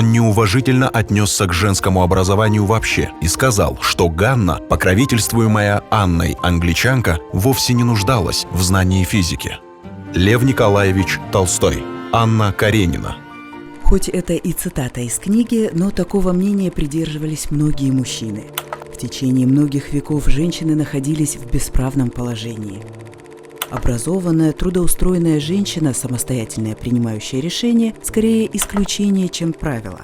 Он неуважительно отнесся к женскому образованию вообще и сказал, что Ганна, покровительствуемая Анной англичанка, вовсе не нуждалась в знании физики. Лев Николаевич Толстой. Анна Каренина. Хоть это и цитата из книги, но такого мнения придерживались многие мужчины. В течение многих веков женщины находились в бесправном положении. Образованная, трудоустроенная женщина, самостоятельно принимающая решения, скорее исключение, чем правило.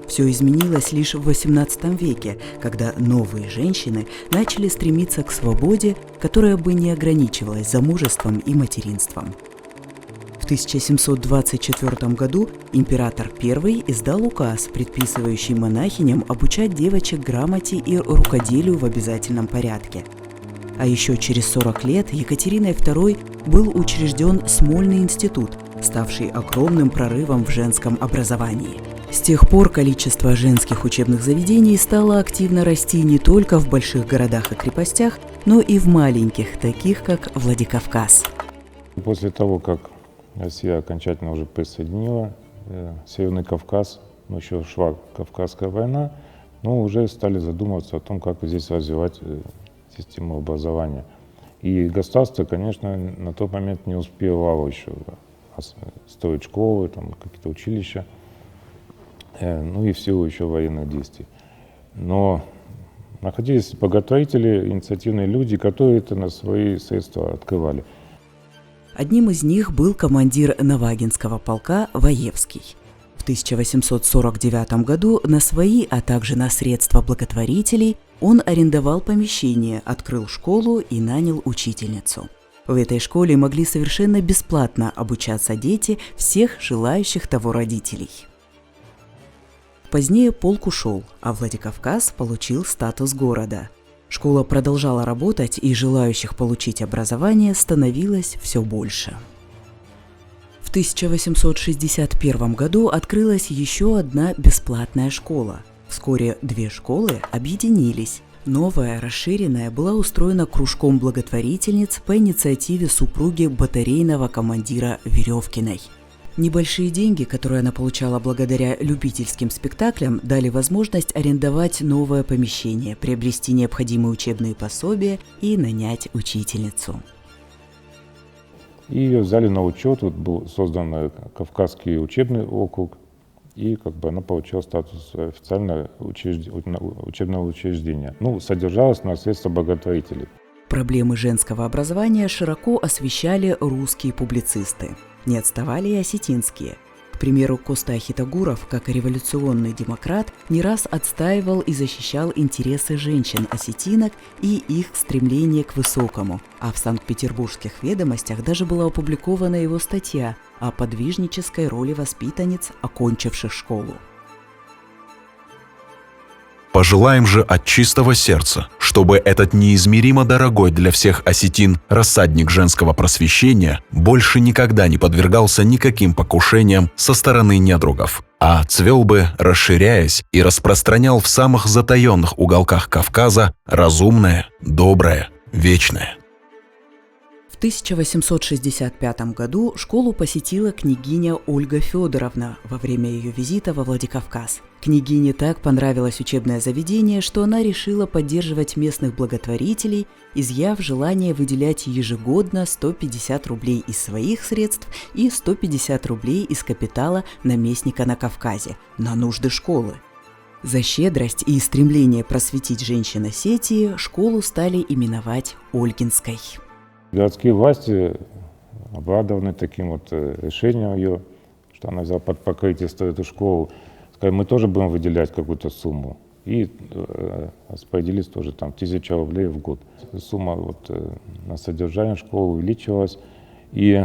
Все изменилось лишь в XVIII веке, когда новые женщины начали стремиться к свободе, которая бы не ограничивалась замужеством и материнством. В 1724 году император I издал указ, предписывающий монахиням обучать девочек грамоте и рукоделию в обязательном порядке. А еще через 40 лет Екатериной II был учрежден Смольный институт, ставший огромным прорывом в женском образовании. С тех пор количество женских учебных заведений стало активно расти не только в больших городах и крепостях, но и в маленьких, таких как Владикавказ. После того, как Россия окончательно уже присоединила Северный Кавказ, еще шла Кавказская война, но уже стали задумываться о том, как здесь развивать систему образования. И государство, конечно, на тот момент не успевало еще строить школы, там, какие-то училища, ну и в силу еще военных действий. Но находились благотворители, инициативные люди, которые это на свои средства открывали. Одним из них был командир Навагинского полка Ваевский. В 1849 году на свои, а также на средства благотворителей он арендовал помещение, открыл школу и нанял учительницу. В этой школе могли совершенно бесплатно обучаться дети всех желающих того родителей. Позднее полк ушел, а Владикавказ получил статус города. Школа продолжала работать, и желающих получить образование становилось все больше. В 1861 году открылась еще одна бесплатная школа. Вскоре две школы объединились. Новая, расширенная, была устроена кружком благотворительниц по инициативе супруги батарейного командира Веревкиной. Небольшие деньги, которые она получала благодаря любительским спектаклям, дали возможность арендовать новое помещение, приобрести необходимые учебные пособия и нанять учительницу. И ее взяли на учет, вот был создан Кавказский учебный округ, и она получила статус официального учебного учреждения. Содержалась на средства благотворителей. Проблемы женского образования широко освещали русские публицисты. Не отставали и осетинские. К примеру, Коста Ахитогуров, как революционный демократ, не раз отстаивал и защищал интересы женщин-осетинок и их стремление к высокому, а в Санкт-Петербургских ведомостях даже была опубликована его статья о подвижнической роли воспитанниц, окончивших школу. Пожелаем же от чистого сердца, чтобы этот неизмеримо дорогой для всех осетин рассадник женского просвещения больше никогда не подвергался никаким покушениям со стороны недругов, а цвел бы, расширяясь, и распространял в самых затаенных уголках Кавказа разумное, доброе, вечное. В 1865 году школу посетила княгиня Ольга Федоровна во время ее визита во Владикавказ. Княгине так понравилось учебное заведение, что она решила поддерживать местных благотворителей, изъяв желание выделять ежегодно 150 рублей из своих средств и 150 рублей из капитала наместника на Кавказе на нужды школы. За щедрость и стремление просветить женщин Осетии школу стали именовать Ольгинской. Городские власти обрадованы таким решением ее, что она взяла под покрытие эту школу. Сказали, мы тоже будем выделять какую-то сумму. И распорядились тоже 1000 рублей в год. Сумма на содержание школы увеличилась. И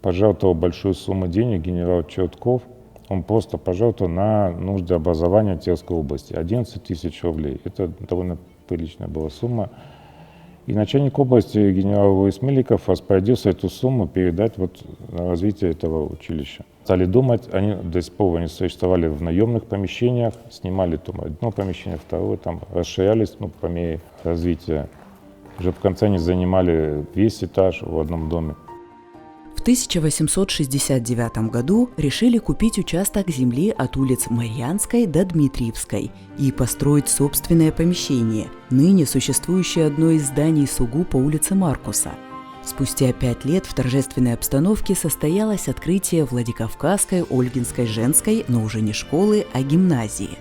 пожертвовал большую сумму денег генерал Чертков. Он просто пожертвовал на нужды образования Терской области. 11 000 рублей. Это довольно приличная была сумма. И начальник области генерал Луис Меликов распорядился эту сумму передать на развитие этого училища. Стали думать, они до сих пор существовали в наемных помещениях, снимали одно помещение, второе, расширялись по мере развития. Уже в конце они занимали весь этаж в одном доме. В В 1869 году решили купить участок земли от улиц Марьянской до Дмитриевской и построить собственное помещение, ныне существующее одно из зданий СУГУ по улице Маркуса. Спустя 5 лет в торжественной обстановке состоялось открытие Владикавказской Ольгинской женской, но уже не школы, а гимназии.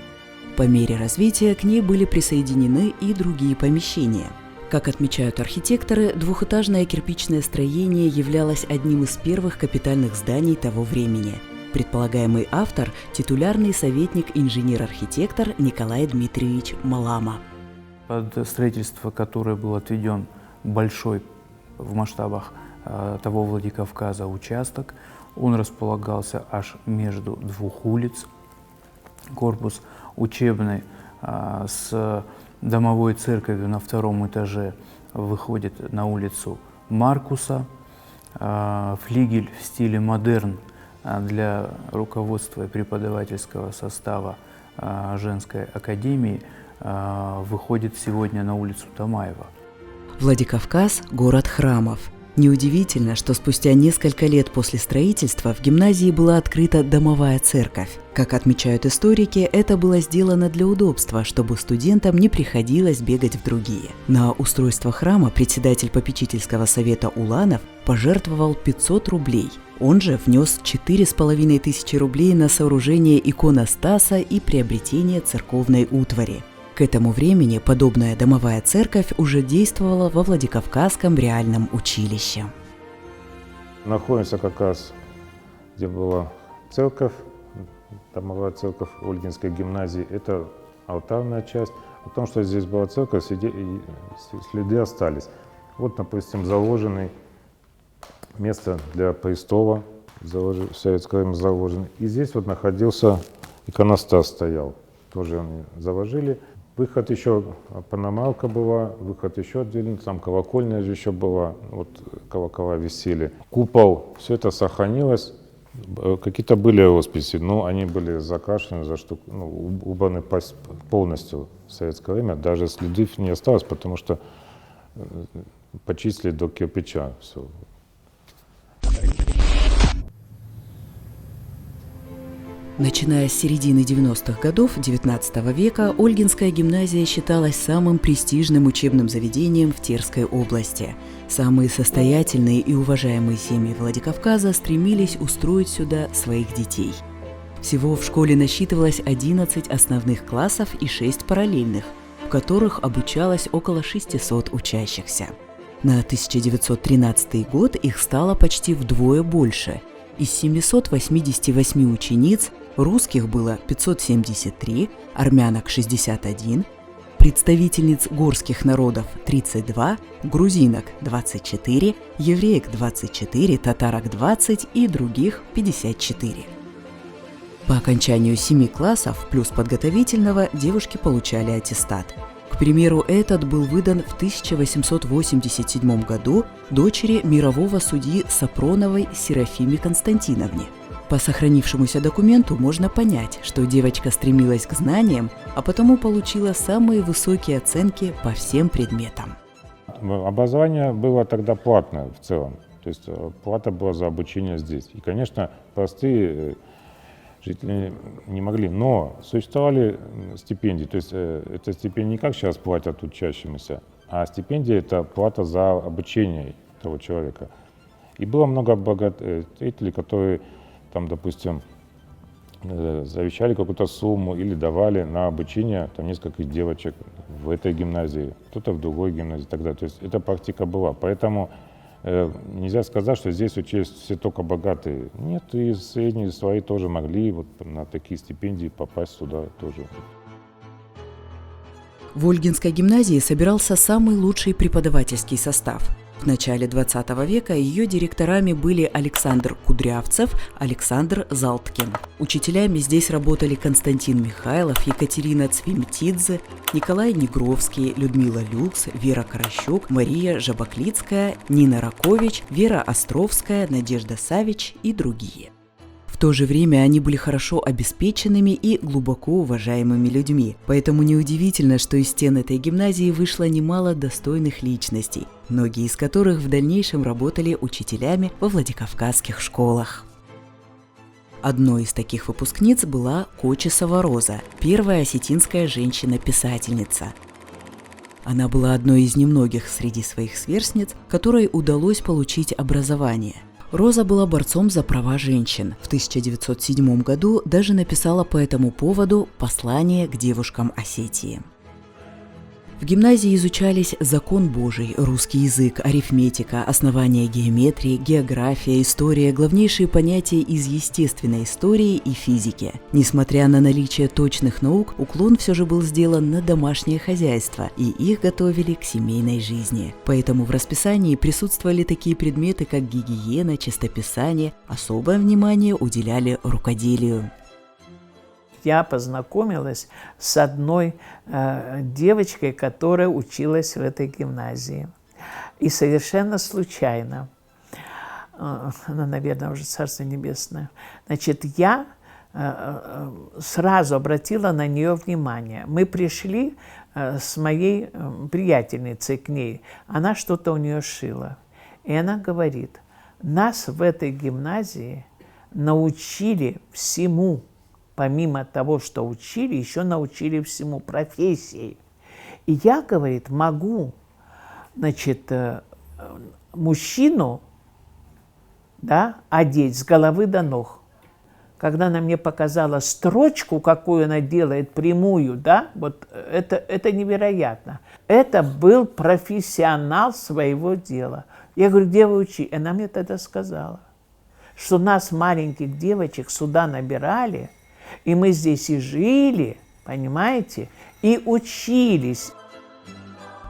По мере развития к ней были присоединены и другие помещения. Как отмечают архитекторы, двухэтажное кирпичное строение являлось одним из первых капитальных зданий того времени. Предполагаемый автор – титулярный советник инженер-архитектор Николай Дмитриевич Малама. Под строительство, которое был отведен большой в масштабах того Владикавказа участок, он располагался аж между двух улиц. Корпус учебный с домовой церковью на втором этаже выходит на улицу Маркуса. Флигель в стиле модерн для руководства и преподавательского состава женской академии выходит сегодня на улицу Тамаева. Владикавказ – город храмов. Неудивительно, что спустя несколько лет после строительства в гимназии была открыта домовая церковь. Как отмечают историки, это было сделано для удобства, чтобы студентам не приходилось бегать в другие. На устройство храма председатель попечительского совета Уланов пожертвовал 500 рублей. Он же внес 4500 рублей на сооружение иконостаса и приобретение церковной утвари. К этому времени подобная домовая церковь уже действовала во Владикавказском реальном училище. Находимся как раз, где была церковь, домовая церковь Ольгинской гимназии. Это алтарная часть. О том, что здесь была церковь, следы остались. Вот, допустим, заложенное место для престола, в советское время заложено. И здесь вот находился иконостас, стоял. Тоже они заложили. Выход еще, паномарка была, выход еще отдельно, там колокольня же еще была, вот колокола висели. Купол, все это сохранилось. Какие-то были росписи, но они были закрашены, убраны полностью в советское время. Даже следов не осталось, потому что почистили до кирпича все. Начиная с середины 90-х годов XIX века, Ольгинская гимназия считалась самым престижным учебным заведением в Терской области. Самые состоятельные и уважаемые семьи Владикавказа стремились устроить сюда своих детей. Всего в школе насчитывалось 11 основных классов и 6 параллельных, в которых обучалось около 600 учащихся. На 1913 год их стало почти вдвое больше. Из 788 учениц русских было 573, армянок – 61, представительниц горских народов – 32, грузинок – 24, евреек – 24, татарок – 20 и других – 54. По окончанию 7 классов плюс подготовительного девушки получали аттестат. К примеру, этот был выдан в 1887 году дочери мирового судьи Сапроновой Серафиме Константиновне. По сохранившемуся документу можно понять, что девочка стремилась к знаниям, а потому получила самые высокие оценки по всем предметам. Образование было тогда платное в целом, то есть плата была за обучение здесь. И, конечно, простые жители не могли, но существовали стипендии, то есть это стипендия не как сейчас платят учащимся, а стипендия – это плата за обучение этого человека. И было много благотворителей, которые там, допустим, завещали какую-то сумму или давали на обучение там, нескольких девочек в этой гимназии, кто-то в другой гимназии и так далее. То есть эта практика была. Поэтому нельзя сказать, что здесь учились все только богатые. Нет, и средние свои тоже могли вот на такие стипендии попасть сюда тоже. В Ольгинской гимназии собирался самый лучший преподавательский состав. В начале XX века ее директорами были Александр Кудрявцев, Александр Залткин. Учителями здесь работали Константин Михайлов, Екатерина Цвимтидзе, Николай Негровский, Людмила Люкс, Вера Каращук, Мария Жабаклицкая, Нина Ракович, Вера Островская, Надежда Савич и другие. В В то же время они были хорошо обеспеченными и глубоко уважаемыми людьми, поэтому неудивительно, что из стен этой гимназии вышло немало достойных личностей, многие из которых в дальнейшем работали учителями во владикавказских школах. Одной из таких выпускниц была Кочесова Роза, первая осетинская женщина-писательница. Она была одной из немногих среди своих сверстниц, которой удалось получить образование. Роза была борцом за права женщин. В 1907 году даже написала по этому поводу послание к девушкам Осетии. В гимназии изучались закон Божий, русский язык, арифметика, основания геометрии, география, история, главнейшие понятия из естественной истории и физики. Несмотря на наличие точных наук, уклон все же был сделан на домашнее хозяйство, и их готовили к семейной жизни. Поэтому в расписании присутствовали такие предметы, как гигиена, чистописание, особое внимание уделяли рукоделию. Я познакомилась с одной девочкой, которая училась в этой гимназии. И совершенно случайно, она, наверное, уже Царство Небесное, значит, я сразу обратила на нее внимание. Мы пришли с моей приятельницей к ней, она что-то у нее шила. И она говорит, нас в этой гимназии научили всему. Помимо того, что учили, еще научили всему профессии. И я, говорит, могу, значит, мужчину, да, одеть с головы до ног. Когда она мне показала строчку, какую она делает, прямую, да, вот это невероятно. Это был профессионал своего дела. Я говорю, где вы учили? Она мне тогда сказала, что нас, маленьких девочек, сюда набирали, и мы здесь и жили, понимаете, и учились.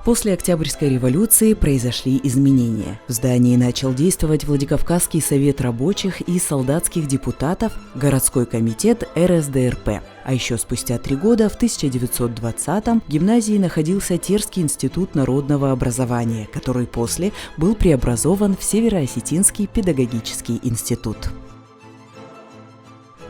После Октябрьской революции произошли изменения. В здании начал действовать Владикавказский совет рабочих и солдатских депутатов, городской комитет РСДРП. А еще спустя 3 года, в 1920-м, в гимназии находился Терский институт народного образования, который после был преобразован в Североосетинский педагогический институт.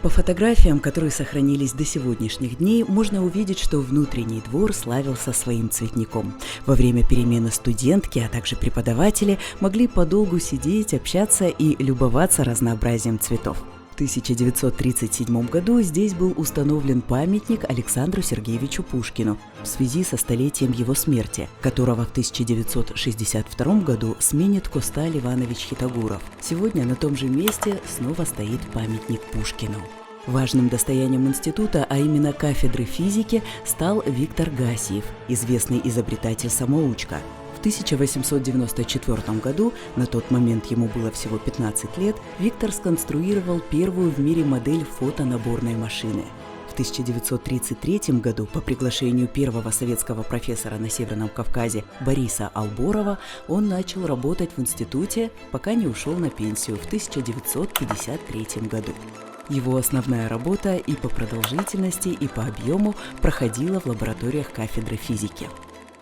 По фотографиям, которые сохранились до сегодняшних дней, можно увидеть, что внутренний двор славился своим цветником. Во время перемены студентки, а также преподаватели могли подолгу сидеть, общаться и любоваться разнообразием цветов. В 1937 году здесь был установлен памятник Александру Сергеевичу Пушкину в связи со столетием его смерти, которого в 1962 году сменит Косталь Иванович Хитагуров. Сегодня на том же месте снова стоит памятник Пушкину. Важным достоянием института, а именно кафедры физики, стал Виктор Гасиев, известный изобретатель-самоучка. В 1894 году, на тот момент ему было всего 15 лет, Виктор сконструировал первую в мире модель фотонаборной машины. В 1933 году по приглашению первого советского профессора на Северном Кавказе Бориса Алборова он начал работать в институте, пока не ушел на пенсию в 1953 году. Его основная работа и по продолжительности, и по объему проходила в лабораториях кафедры физики.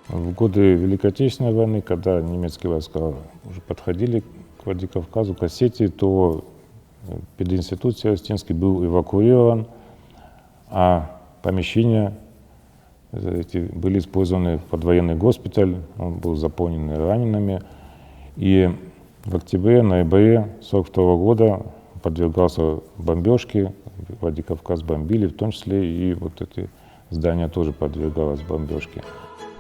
В годы Великой Отечественной войны, когда немецкие войска уже подходили к Владикавказу, к Осетии, то пединститут Североосетинский был эвакуирован, а помещения эти были использованы под военный госпиталь, он был заполнен ранеными. И в октябре-ноябре 1942 года подвергался бомбежке, Владикавказ бомбили, в том числе и вот это здание тоже подвергалось бомбежке.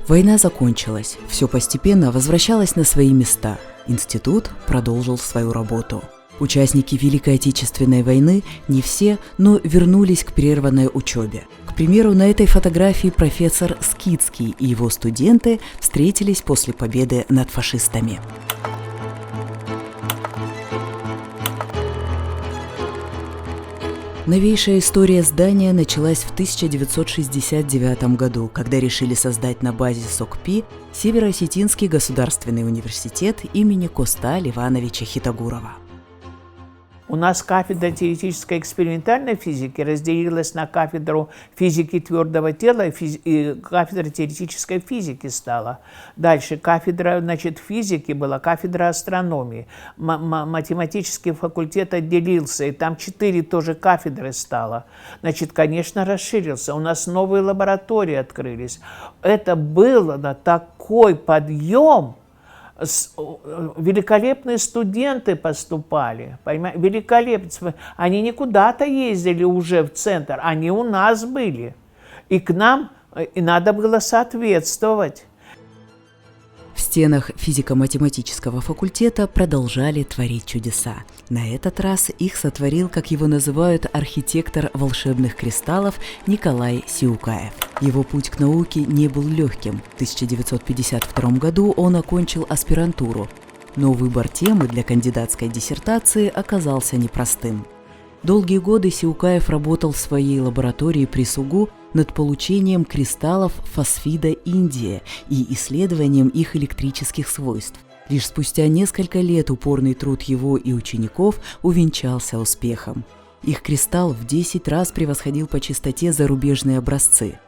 Война закончилась, все постепенно возвращалось на свои места. Институт продолжил свою работу. Участники Великой Отечественной войны, не все, но вернулись к прерванной учебе. К примеру, на этой фотографии профессор Скидский и его студенты встретились после победы над фашистами. Новейшая история здания началась в 1969 году, когда решили создать на базе СОКПИ Североосетинский государственный университет имени Косталь Ивановича Хитагурова. У нас кафедра теоретической экспериментальной физики разделилась на кафедру физики твердого тела и кафедра теоретической физики стала. Дальше кафедра, значит, физики была, кафедра астрономии. Математический факультет отделился, и там 4 тоже кафедры стало. Значит, конечно, расширился. У нас новые лаборатории открылись. Это было такой подъем. Великолепные студенты поступали, понимаете? Великолепные. Они не куда-то ездили уже в центр, они у нас были. И к нам и надо было соответствовать. В стенах физико-математического факультета продолжали творить чудеса. На этот раз их сотворил, как его называют, архитектор волшебных кристаллов Николай Сиукаев. Его путь к науке не был легким. В 1952 году он окончил аспирантуру, но выбор темы для кандидатской диссертации оказался непростым. Долгие годы Сиукаев работал в своей лаборатории при СУГУ над получением кристаллов фосфида индия и исследованием их электрических свойств. Лишь спустя несколько лет упорный труд его и учеников увенчался успехом. Их кристалл в 10 раз превосходил по чистоте зарубежные образцы.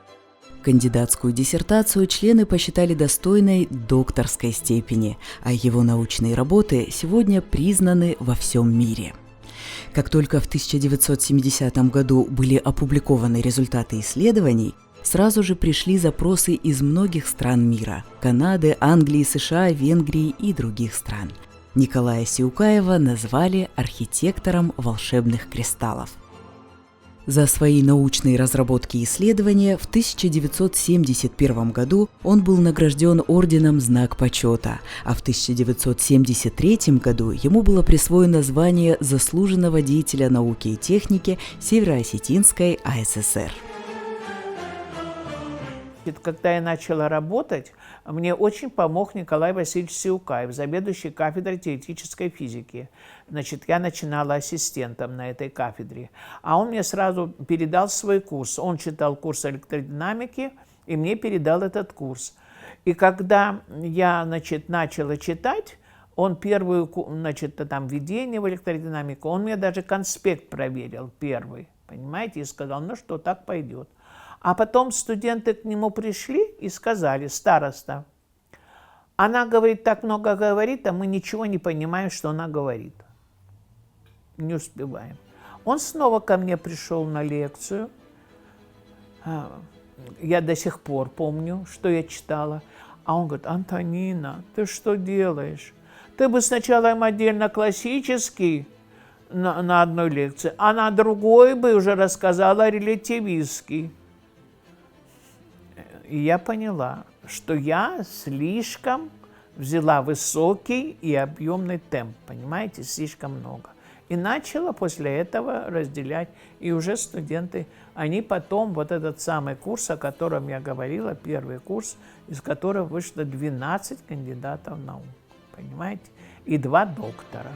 Кандидатскую диссертацию члены посчитали достойной докторской степени, а его научные работы сегодня признаны во всем мире. Как только в 1970 году были опубликованы результаты исследований, сразу же пришли запросы из многих стран мира – Канады, Англии, США, Венгрии и других стран. Николая Сиукаева назвали архитектором волшебных кристаллов. За свои научные разработки и исследования в 1971 году он был награжден орденом «Знак почета», а в 1973 году ему было присвоено звание заслуженного деятеля науки и техники Северо-Осетинской АССР. Когда я начала работать, мне очень помог Николай Васильевич Сиукаев, заведующий кафедрой теоретической физики. Значит, я начинала ассистентом на этой кафедре. А он мне сразу передал свой курс. Он читал курс электродинамики и мне передал этот курс. И когда я, значит, начала читать, он первую, значит, там введение в электродинамику, он мне даже конспект проверил первый, понимаете, и сказал, ну что, так пойдет. А потом студенты к нему пришли и сказали: староста, она говорит, так много говорит, а мы ничего не понимаем, что она говорит. Не успеваем. Он снова ко мне пришел на лекцию. Я до сих пор помню, что я читала. А он говорит: Антонина, ты что делаешь? Ты бы сначала им отдельно классический на одной лекции, а на другой бы уже рассказала релятивистский. И я поняла, что я слишком взяла высокий и объемный темп, понимаете, слишком много. И начала после этого разделять. И уже студенты, они потом, вот этот самый курс, о котором я говорила, первый курс, из которого вышло 12 кандидатов наук, понимаете, и 2 доктора.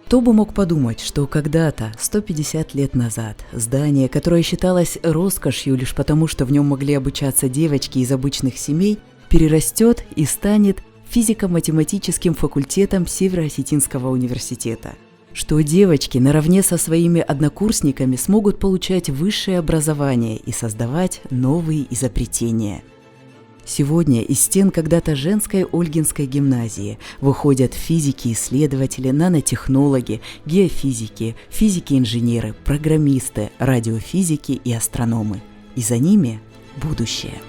Кто бы мог подумать, что когда-то, 150 лет назад, здание, которое считалось роскошью лишь потому, что в нем могли обучаться девочки из обычных семей, перерастет и станет физико-математическим факультетом Северо-Осетинского университета. Что девочки наравне со своими однокурсниками смогут получать высшее образование и создавать новые изобретения. Сегодня из стен когда-то женской Ольгинской гимназии выходят физики-исследователи, нанотехнологи, геофизики, физики-инженеры, программисты, радиофизики и астрономы. И за ними будущее.